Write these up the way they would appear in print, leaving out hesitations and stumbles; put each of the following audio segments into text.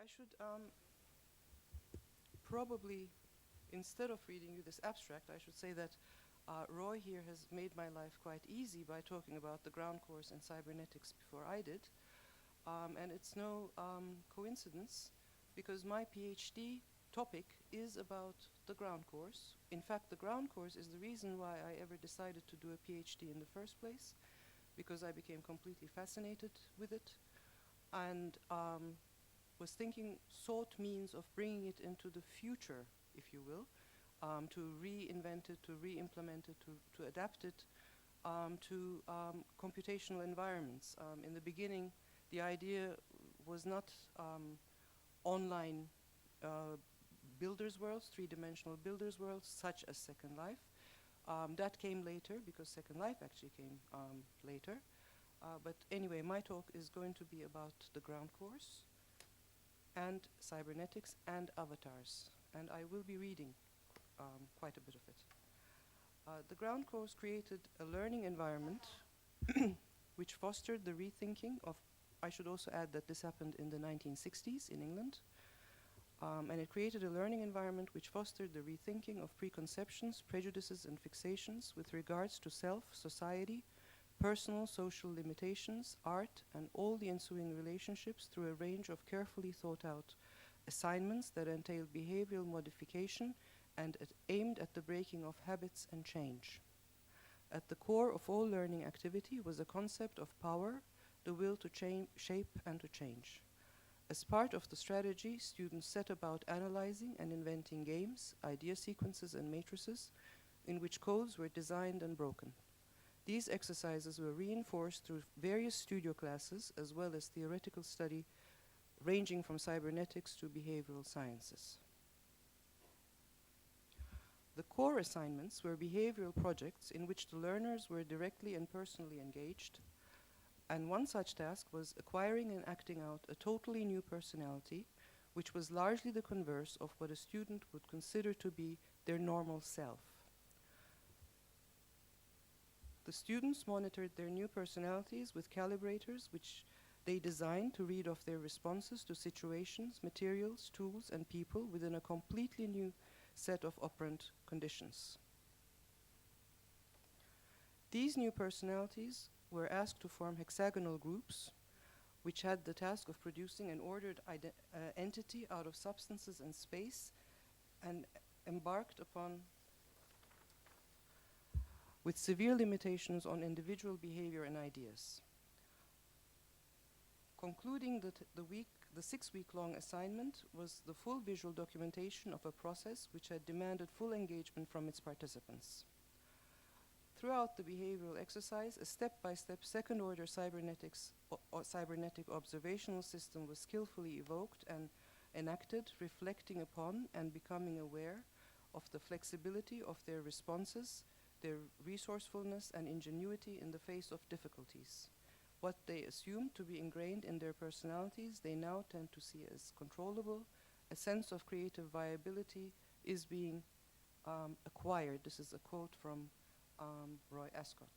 should probably, instead of reading you this abstract, I should say that Roy here has made my life quite easy by talking about the ground course in cybernetics before I did. And it's no coincidence, because my PhD topic is about the ground course. In fact, the ground course is the reason why I ever decided to do a PhD in the first place, because I became completely fascinated with it, and was thinking, sought means of bringing it into the future, if you will, to reinvent it, to re-implement it, to adapt it to computational environments. In the beginning, the idea was not online builders' worlds, three-dimensional builders' worlds, such as Second Life. That came later, because Second Life actually came later. But anyway, my talk is going to be about the ground course and cybernetics and avatars. And I will be reading quite a bit of it. The ground course created a learning environment which fostered the rethinking of, I should also add that this happened in the 1960s in England, and it created a learning environment which fostered the rethinking of preconceptions, prejudices, and fixations with regards to self, society, personal, social limitations, art, and all the ensuing relationships through a range of carefully thought out assignments that entailed behavioral modification and aimed at the breaking of habits and change. At the core of all learning activity was a concept of power, the will to shape and to change. As part of the strategy, students set about analyzing and inventing games, idea sequences, and matrices in which codes were designed and broken. These exercises were reinforced through various studio classes as well as theoretical study ranging from cybernetics to behavioral sciences. The core assignments were behavioral projects in which the learners were directly and personally engaged, and one such task was acquiring and acting out a totally new personality, which was largely the converse of what a student would consider to be their normal self. The students monitored their new personalities with calibrators which they designed to read off their responses to situations, materials, tools, and people within a completely new set of operant conditions. These new personalities were asked to form hexagonal groups, which had the task of producing an ordered entity out of substances and space, and embarked upon with severe limitations on individual behavior and ideas. Concluding the 6-week-long assignment was the full visual documentation of a process which had demanded full engagement from its participants. Throughout the behavioral exercise, a step-by-step second-order cybernetic observational system was skillfully evoked and enacted, reflecting upon and becoming aware of the flexibility of their responses, their resourcefulness and ingenuity in the face of difficulties. What they assumed to be ingrained in their personalities, they now tend to see as controllable. A sense of creative viability is being acquired. This is a quote from Roy Ascott.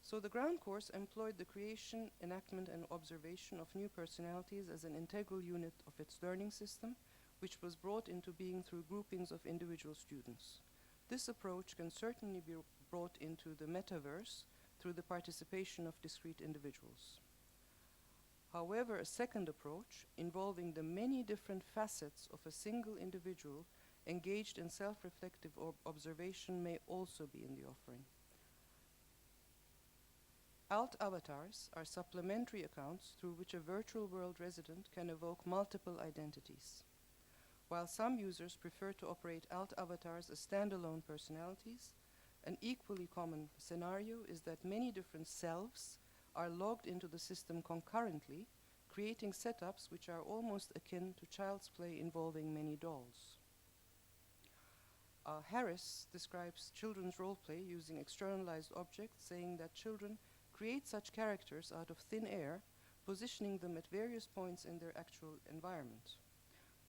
So the ground course employed the creation, enactment, and observation of new personalities as an integral unit of its learning system, which was brought into being through groupings of individual students. This approach can certainly be brought into the metaverse through the participation of discrete individuals. However, a second approach, involving the many different facets of a single individual engaged in self-reflective observation, may also be in the offering. Alt avatars are supplementary accounts through which a virtual world resident can evoke multiple identities. While some users prefer to operate alt avatars as standalone personalities, an equally common scenario is that many different selves are logged into the system concurrently, creating setups which are almost akin to child's play involving many dolls. Harris describes children's role play using externalized objects, saying that children create such characters out of thin air, positioning them at various points in their actual environment.